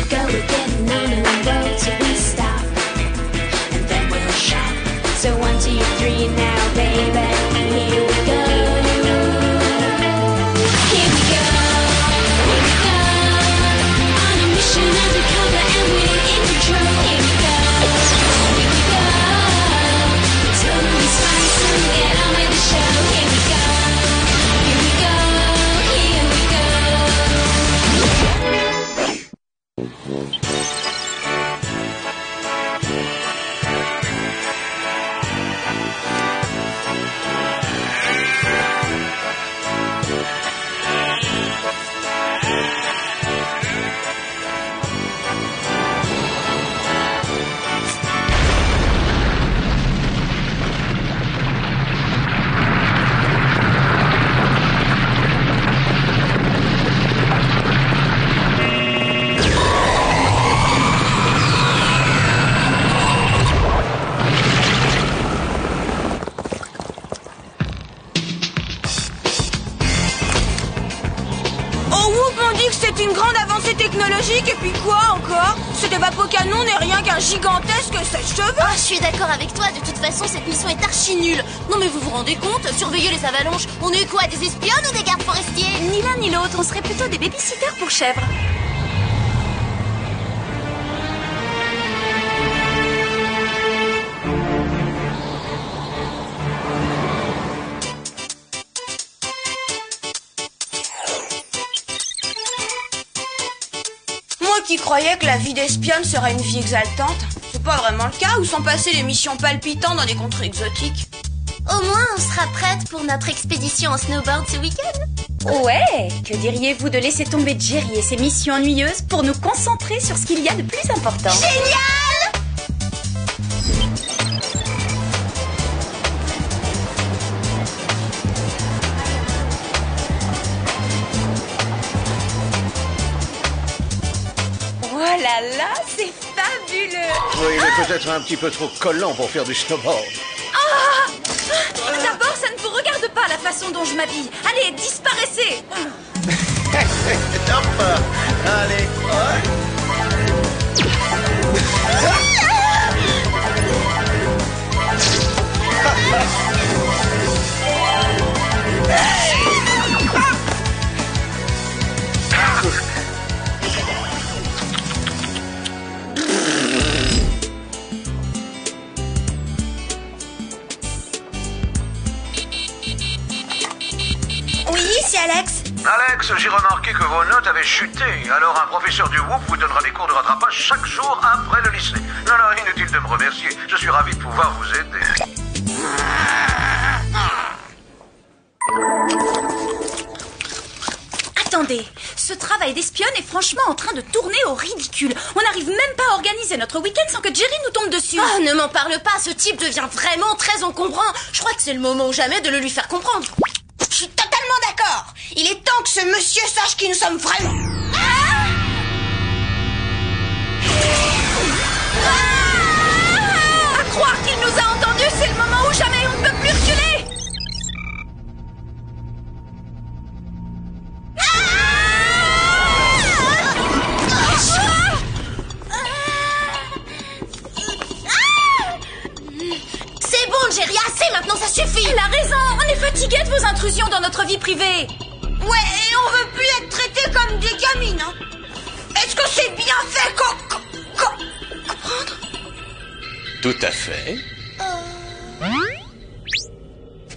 go, we're getting on the road, so we stop, and then we'll shop. So 1, 2, 3 now, baby, here we go. Here we go, on a mission undercover and we're in control. Here we go, totally spice, so get on with the show. Here we go, here we go, here we go. C'est une grande avancée technologique et puis quoi encore? Ce débat canon n'est rien qu'un gigantesque sèche-cheveux. Ah, je suis d'accord avec toi, de toute façon cette mission est archi nulle. Non mais vous vous rendez compte? Surveiller les avalanches, on est quoi, des espionnes ou des gardes forestiers? Ni l'un ni l'autre, on serait plutôt des babysitters pour chèvres. Qui croyait que la vie d'espionne serait une vie exaltante. C'est pas vraiment le cas, où sont passées les missions palpitantes dans des contrées exotiques. Au moins, on sera prête pour notre expédition en snowboard ce week-end. Ouais, que diriez-vous de laisser tomber Jerry et ses missions ennuyeuses pour nous concentrer sur ce qu'il y a de plus important? Génial! Oh là là, c'est fabuleux! Oui, il est peut-être un petit peu trop collant pour faire du snowboard. Ah! D'abord, ça ne vous regarde pas la façon dont je m'habille. Allez, disparaissez! Hop! Allez! Oui, c'est Alex. Alex, j'ai remarqué que vos notes avaient chuté. Alors un professeur du WHOOP vous donnera des cours de rattrapage chaque jour après le lycée. Non, inutile de me remercier. Je suis ravi de pouvoir vous aider. Attendez, ce travail d'espionne est franchement en train de tourner au ridicule. On n'arrive même pas à organiser notre week-end sans que Jerry nous tombe dessus. Oh, ne m'en parle pas, ce type devient vraiment très encombrant. Je crois que c'est le moment ou jamais de le lui faire comprendre. Je suis totalement d'accord. Il est temps que ce monsieur sache qui nous sommes vraiment. À croire qu'il nous a entendus, c'est le moment où jamais on ne peut plus reculer. C'est bon, Jerry, assez maintenant, ça suffit. Il a raison, on est fatigué de vos intrusions dans notre vie privée. Ouais, et on veut plus être traités comme des gamines, hein. Est-ce que c'est bien fait comprendre? Tout à fait.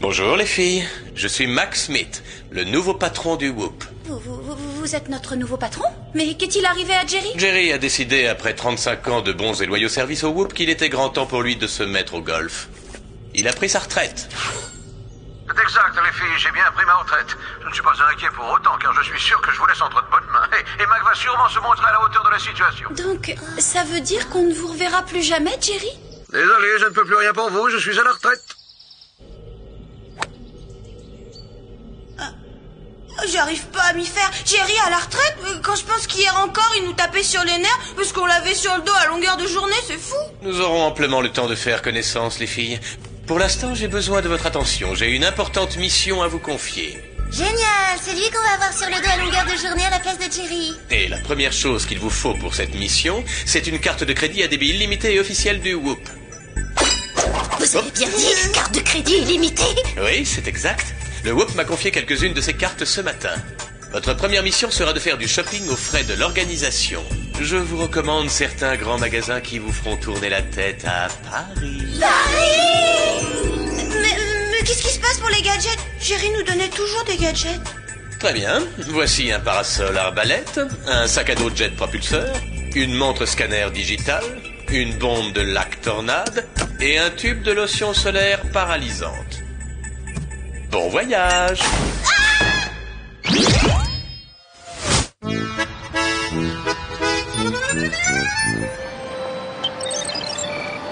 Bonjour les filles, je suis Max Smith, le nouveau patron du WHOOP. Vous êtes notre nouveau patron? Mais qu'est-il arrivé à Jerry? Jerry a décidé, après 35 ans de bons et loyaux services au WHOOP, qu'il était grand temps pour lui de se mettre au golf. Il a pris sa retraite. C'est exact, les filles, j'ai bien pris ma retraite. Je ne suis pas inquiet pour autant, car je suis sûr que je vous laisse entre de bonnes mains. Et Mac va sûrement se montrer à la hauteur de la situation. Donc, ça veut dire qu'on ne vous reverra plus jamais, Jerry? Désolé, je ne peux plus rien pour vous, je suis à la retraite. J'arrive pas à m'y faire. Jerry à la retraite, quand je pense qu'hier encore il nous tapait sur les nerfs parce qu'on l'avait sur le dos à longueur de journée, c'est fou. Nous aurons amplement le temps de faire connaissance, les filles. Pour l'instant, j'ai besoin de votre attention. J'ai une importante mission à vous confier. Génial, c'est lui qu'on va avoir sur le dos à longueur de journée à la place de Jerry. Et la première chose qu'il vous faut pour cette mission, c'est une carte de crédit à débit illimité et officielle du Whoop. Vous avez bien dit, carte de crédit illimitée. Oui, c'est exact. Le Whoop m'a confié quelques-unes de ses cartes ce matin. Votre première mission sera de faire du shopping aux frais de l'organisation. Je vous recommande certains grands magasins qui vous feront tourner la tête à Paris. Mais qu'est-ce qui se passe pour les gadgets? Jerry nous donnait toujours des gadgets. Très bien. Voici un parasol arbalète, un sac à dos jet propulseur, une montre scanner digitale, une bombe de lac tornade et un tube de lotion solaire paralysante. Bon voyage!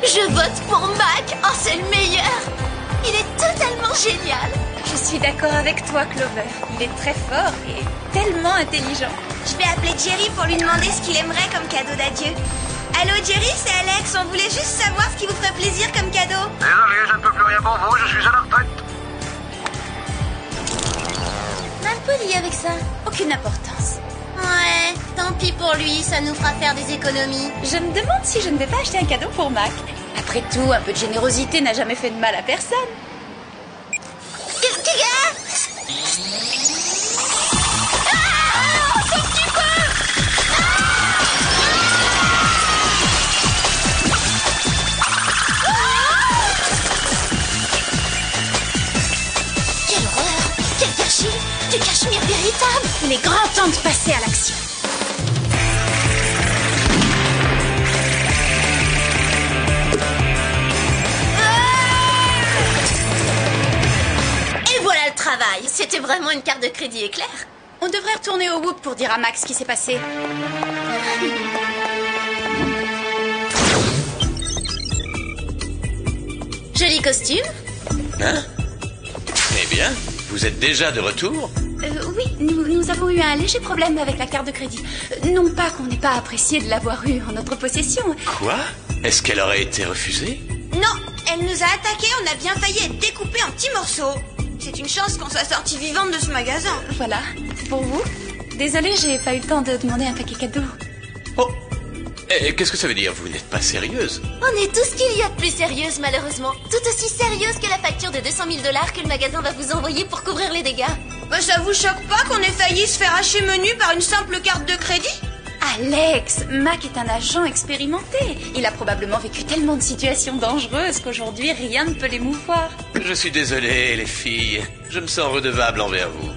Je vote pour Mac. Oh, c'est le meilleur. Il est totalement génial. Je suis d'accord avec toi, Clover. Il est très fort et tellement intelligent. Je vais appeler Jerry pour lui demander ce qu'il aimerait comme cadeau d'adieu. Allô Jerry, c'est Alex. On voulait juste savoir ce qui vous ferait plaisir comme cadeau. Désolé, je ne peux plus rien pour vous, je suis à la retraite. Mal poli avec ça. Aucune importance. Ouais, tant pis pour lui, ça nous fera faire des économies. Je me demande si je ne vais pas acheter un cadeau pour Mac. Après tout, un peu de générosité n'a jamais fait de mal à personne. Qu'est-ce qu'il y a? Quelle horreur! Quel gâchis! Du cachemire véritable! Il est grand temps de passer à l'action. Et voilà le travail! C'était vraiment une carte de crédit éclair. On devrait retourner au Whoop pour dire à Max ce qui s'est passé. Joli costume. Hein? Eh bien, vous êtes déjà de retour? Oui, nous avons eu un léger problème avec la carte de crédit. Non pas qu'on n'ait pas apprécié de l'avoir eue en notre possession. Quoi? Est-ce qu'elle aurait été refusée? Non, elle nous a attaqués, on a bien failli être découpés en petits morceaux. C'est une chance qu'on soit sortis vivantes de ce magasin. Voilà, pour vous. Désolée, j'ai pas eu le temps de demander un paquet cadeau. Oh! Et qu'est-ce que ça veut dire? Vous n'êtes pas sérieuse? On est tout ce qu'il y a de plus sérieuse, malheureusement. Tout aussi sérieuse que la facture de 200 000 $ que le magasin va vous envoyer pour couvrir les dégâts. Bah, ça vous choque pas qu'on ait failli se faire hacher menu par une simple carte de crédit? Alex, Mac est un agent expérimenté. Il a probablement vécu tellement de situations dangereuses qu'aujourd'hui rien ne peut l'émouvoir. Je suis désolé, les filles. Je me sens redevable envers vous.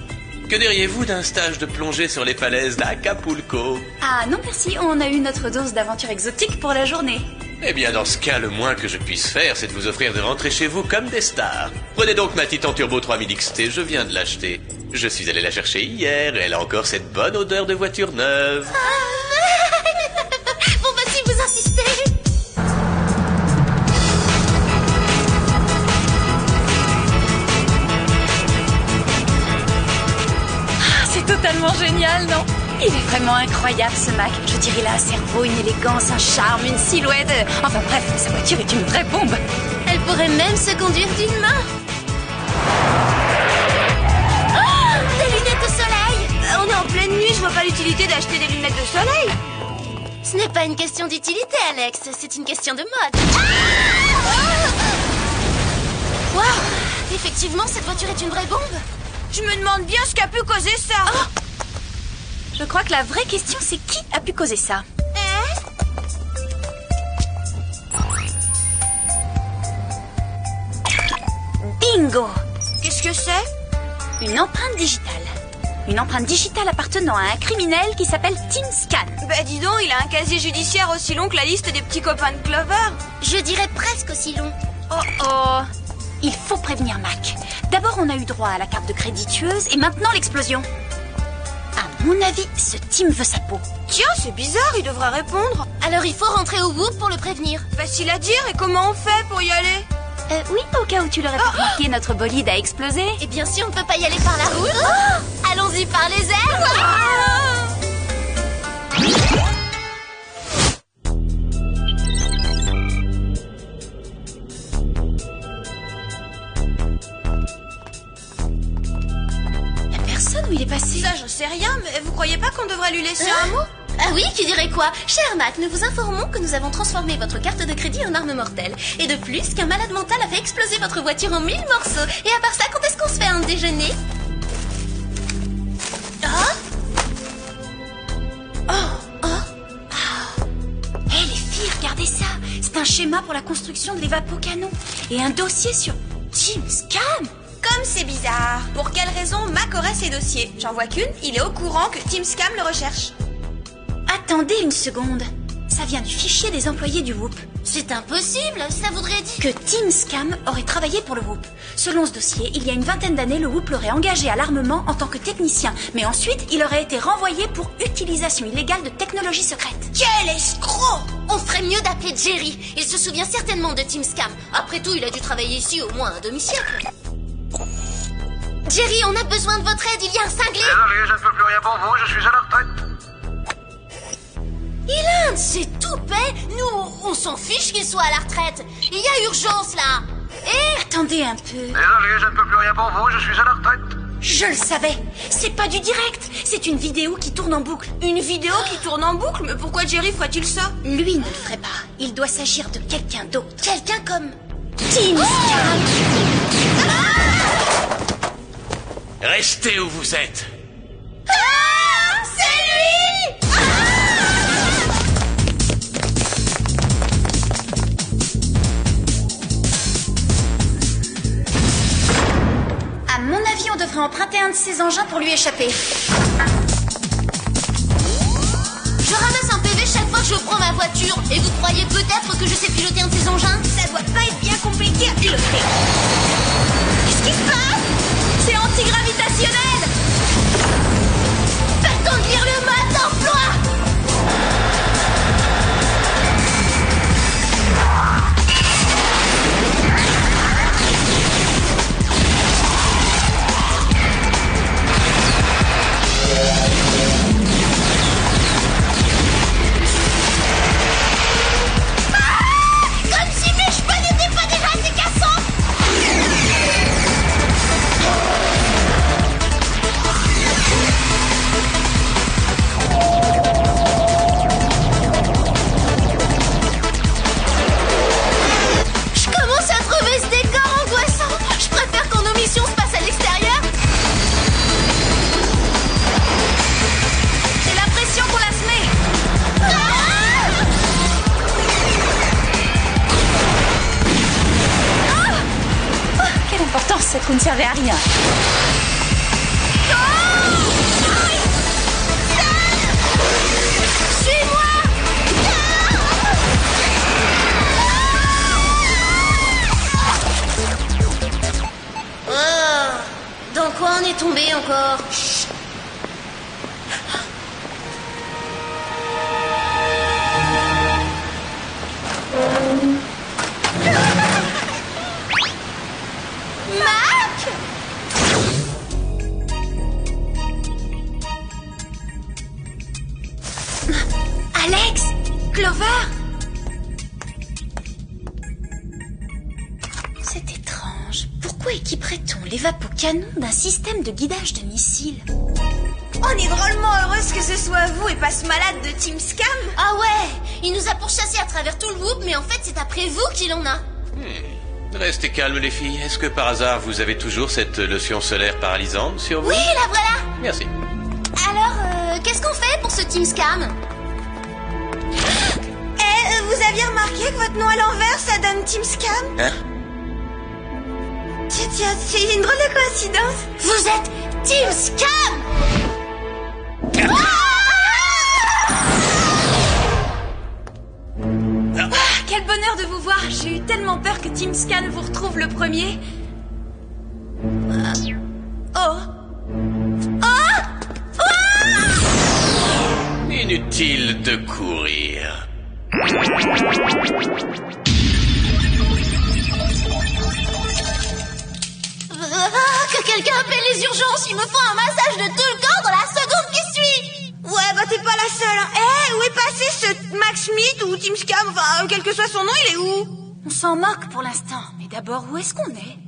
Que diriez-vous d'un stage de plongée sur les falaises d'Acapulco? Ah non merci, on a eu notre dose d'aventure exotique pour la journée. Eh bien, dans ce cas, le moins que je puisse faire, c'est de vous offrir de rentrer chez vous comme des stars. Prenez donc ma Titan Turbo 3000 XT, je viens de l'acheter. Je suis allé la chercher hier et elle a encore cette bonne odeur de voiture neuve. Bon bah si vous insistez. C'est totalement génial, non? Il est vraiment incroyable ce Mac. Je dirais il a un cerveau, une élégance, un charme, une silhouette. Enfin bref, sa voiture est une vraie bombe. Elle pourrait même se conduire d'une main. Oh, des lunettes de soleil. On est en pleine nuit, je vois pas l'utilité d'acheter des lunettes de soleil. Ce n'est pas une question d'utilité, Alex. C'est une question de mode. Waouh! Effectivement, cette voiture est une vraie bombe. Je me demande bien ce qu'a pu causer ça. Je crois que la vraie question c'est qui a pu causer ça? Bingo! Qu'est-ce que c'est? Une empreinte digitale. Une empreinte digitale appartenant à un criminel qui s'appelle Tim Scan. Bah dis donc, il a un casier judiciaire aussi long que la liste des petits copains de Clover. Je dirais presque aussi long. Oh oh! Il faut prévenir Mac. D'abord, on a eu droit à la carte de crédit tueuse et maintenant l'explosion. À mon avis, ce Tim veut sa peau. Tiens, c'est bizarre, il devrait répondre. Alors il faut rentrer au Whoop pour le prévenir. Facile à dire, et comment on fait pour y aller? Oui, au cas où tu l'aurais pas remarqué, notre bolide a explosé. Eh bien si on ne peut pas y aller par la route, allons-y par les airs. pourrais lui laisser un mot? Ah oui, tu dirais quoi? Cher Mac, nous vous informons que nous avons transformé votre carte de crédit en arme mortelle. Et de plus, qu'un malade mental a fait exploser votre voiture en 1000 morceaux. Et à part ça, quand est-ce qu'on se fait un déjeuner? Hé les filles, regardez ça. C'est un schéma pour la construction de l'évapocanon. Et un dossier sur Team Scam. Comme c'est bizarre. Pour quelle raison Mac aurait ces dossiers? J'en vois qu'une, il est au courant que Team Scam le recherche. Attendez une seconde. Ça vient du fichier des employés du Whoop. C'est impossible, ça voudrait dire... Que Team Scam aurait travaillé pour le Whoop. Selon ce dossier, il y a une vingtaine d'années, le Whoop l'aurait engagé à l'armement en tant que technicien. Mais ensuite, il aurait été renvoyé pour utilisation illégale de technologies secrètes. Quel escroc! On ferait mieux d'appeler Jerry. Il se souvient certainement de Team Scam. Après tout, il a dû travailler ici au moins un demi-siècle. Jerry, on a besoin de votre aide, il y a un cinglé. Désolé, je ne peux plus rien pour vous, je suis à la retraite. Il a un de ses toupets. Nous, on s'en fiche qu'il soit à la retraite. Il y a urgence, là. Et... Attendez un peu. Désolé, je ne peux plus rien pour vous, je suis à la retraite. Je le savais. C'est pas du direct. C'est une vidéo qui tourne en boucle. Une vidéo qui tourne en boucle? Mais pourquoi Jerry ferait-il ça? Lui ne le ferait pas. Il doit s'agir de quelqu'un d'autre. quelqu'un comme... Team Scam. Restez où vous êtes. C'est lui! À mon avis, on devrait emprunter un de ces engins pour lui échapper. Je ramasse un PV chaque fois que je prends ma voiture. Et vous croyez peut-être que je sais piloter un de ces engins? Ça doit pas être bien compliqué à piloter. Qu'est-ce qui se passe? C'est antigravitationnel! Pas le temps de lire le mode d'emploi! Comme si mes cheveux n'étaient pas déjà assez cassants! Je commence à trouver ce décor angoissant. Je préfère quand nos missions se passent à l'extérieur. J'ai l'impression qu'on la se met. Quelle importance, cette roue ne servait à rien. Dans quoi on est tombé encore? Mac? Alex! Clover! C'est étrange. Pourquoi équiperait-on l'évapocanon d'un système de guidage de missiles? On est drôlement heureuse que ce soit vous et pas ce malade de Team Scam. Ah ouais, il nous a pourchassés à travers tout le Whoop, mais en fait c'est après vous qu'il en a. Restez calmes les filles. Est-ce que par hasard vous avez toujours cette lotion solaire paralysante sur vous? Oui, la voilà. Merci. Alors, qu'est-ce qu'on fait pour ce Team Scam? Vous aviez remarqué que votre nom à l'envers, ça donne Team Scam? Hein? Tiens, c'est une drôle de coïncidence. Vous êtes Team Scam! Quel bonheur de vous voir. J'ai eu tellement peur que Team Scam vous retrouve le premier. Inutile de courir. Que quelqu'un appelle les urgences, il me faut un massage de tout le corps dans la seconde qui suit. Ouais, bah t'es pas la seule. Hein. Où est passé ce Max Smith ou Team Scam? Enfin, quel que soit son nom, il est où? On s'en moque pour l'instant. Mais d'abord, où est-ce qu'on est?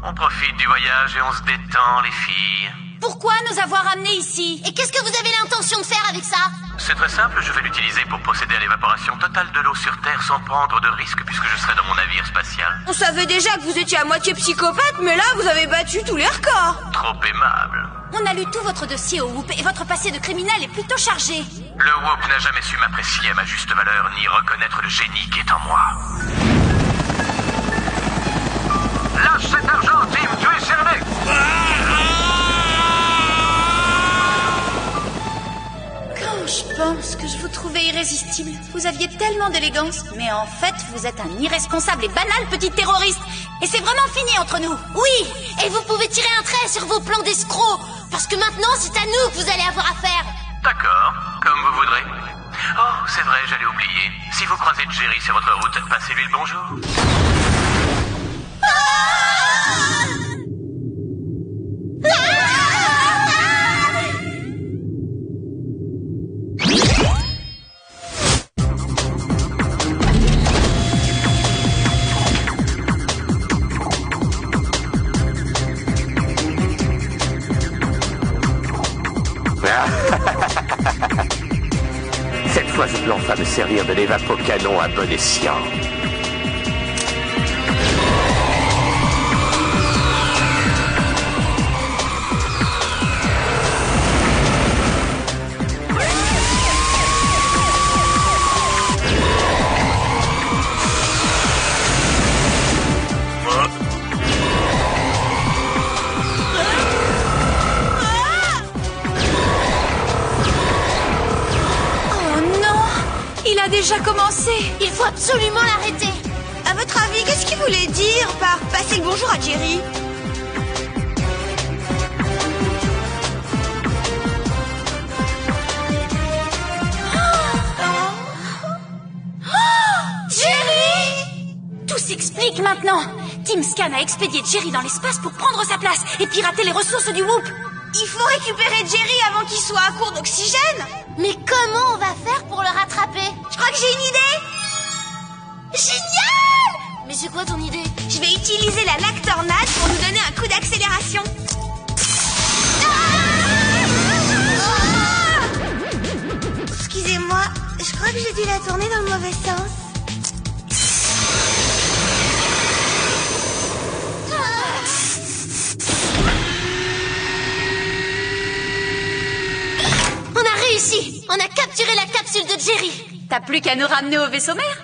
On profite du voyage et on se détend, les filles. Pourquoi nous avoir ramenés ici? Et qu'est-ce que vous avez l'intention de faire avec ça? C'est très simple, je vais l'utiliser pour procéder à l'évaporation totale de l'eau sur Terre sans prendre de risque puisque je serai dans mon navire spatial. On savait déjà que vous étiez à moitié psychopathe, mais là, vous avez battu tous les records. Trop aimable. On a lu tout votre dossier au Whoop et votre passé de criminel est plutôt chargé. Le Whoop n'a jamais su m'apprécier à ma juste valeur ni reconnaître le génie qui est en moi. Lâche cet argent, Tim, tu es cerné. Quand je pense que je vous trouvais irrésistible, vous aviez tellement d'élégance, mais en fait, vous êtes un irresponsable et banal petit terroriste. Et c'est vraiment fini entre nous. Oui, et vous pouvez tirer un trait sur vos plans d'escrocs, parce que maintenant, c'est à nous que vous allez avoir affaire. D'accord, comme vous voudrez. Oh, c'est vrai, j'allais oublier. Si vous croisez Jerry sur votre route, passez-lui le bonjour. Cette fois, je peux enfin me servir de l'évapocanon à bon escient. Déjà commencé. Il faut absolument l'arrêter. À votre avis, qu'est-ce qu'il voulait dire par passer le bonjour à Jerry? Jerry! Tout s'explique maintenant. Team Scan a expédié Jerry dans l'espace pour prendre sa place et pirater les ressources du Whoop. Il faut récupérer Jerry avant qu'il soit à court d'oxygène. Mais comment on va faire pour le rattraper? Je crois que j'ai une idée. Génial! Mais c'est quoi ton idée? Je vais utiliser la lactornade pour nous donner un coup d'accélération. Excusez-moi, je crois que j'ai dû la tourner dans le mauvais sens. On a capturé la capsule de Jerry. T'as plus qu'à nous ramener au vaisseau mère.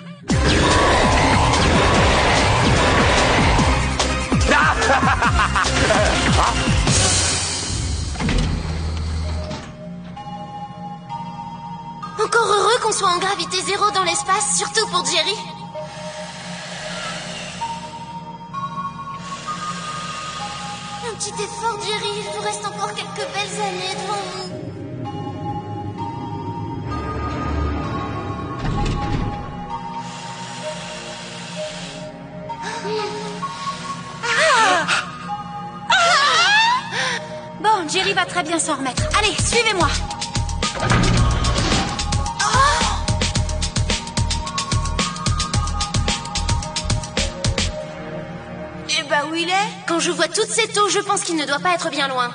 Encore heureux qu'on soit en gravité zéro dans l'espace, surtout pour Jerry. Un petit effort, Jerry. Il vous reste encore quelques belles années devant vous. Bon, Jerry va très bien s'en remettre. Allez, suivez-moi. Eh ben, où il est? Quand je vois toute cette eau, je pense qu'il ne doit pas être bien loin.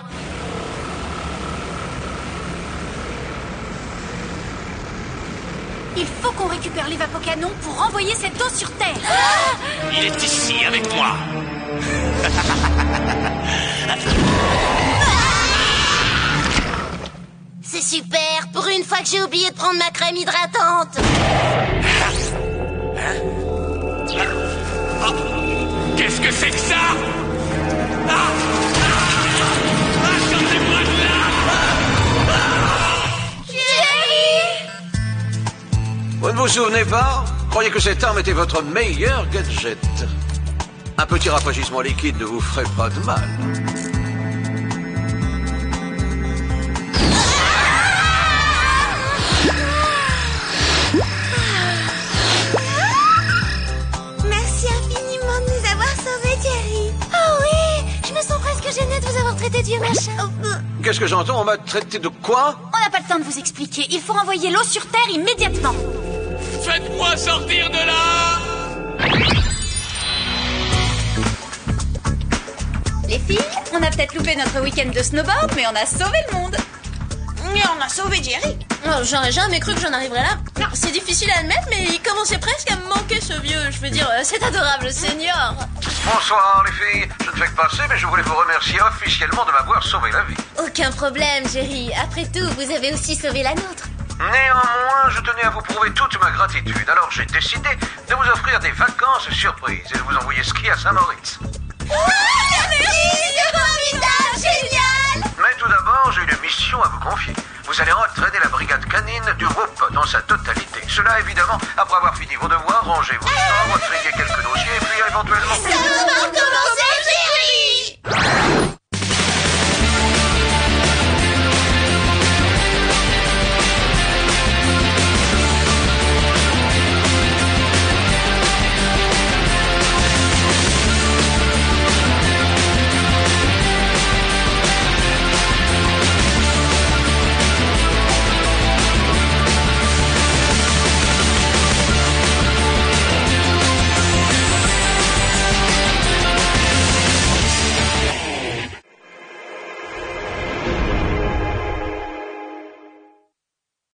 Il faut qu'on récupère l'évapocanon pour renvoyer cette eau sur Terre. Il est ici avec moi. C'est super. Pour une fois que j'ai oublié de prendre ma crème hydratante. Qu'est-ce que c'est que ça? Sortez-moi de là! Vous ne vous souvenez pas? Croyez que cette arme était votre meilleur gadget. Un petit rafraîchissement liquide ne vous ferait pas de mal. Merci infiniment de nous avoir sauvés, Jerry. Oh oui, je me sens presque gênée de vous avoir traité de vieux machin. Qu'est-ce que j'entends? On m'a traité de quoi? On n'a pas le temps de vous expliquer. Il faut renvoyer l'eau sur Terre immédiatement. Faites-moi sortir de là! Les filles, on a peut-être loupé notre week-end de snowboard, mais on a sauvé le monde. Mais on a sauvé Jerry. Oh, j'aurais jamais cru que j'en arriverais là. C'est difficile à admettre, mais il commençait presque à me manquer ce vieux. Je veux dire, c'est adorable, le senior. Bonsoir les filles, je ne fais que passer, mais je voulais vous remercier officiellement de m'avoir sauvé la vie. Aucun problème, Jerry. Après tout, vous avez aussi sauvé la nôtre. Néanmoins, je tenais à vous prouver toute ma gratitude, alors j'ai décidé de vous offrir des vacances surprises et de vous envoyer skier à Saint-Moritz. C'est formidable, génial. Mais tout d'abord, j'ai une mission à vous confier. Vous allez entraîner la brigade canine du Whoop dans sa totalité. Cela, évidemment, après avoir fini vos devoirs, rangez vos chambres, triez quelques dossiers, puis éventuellement...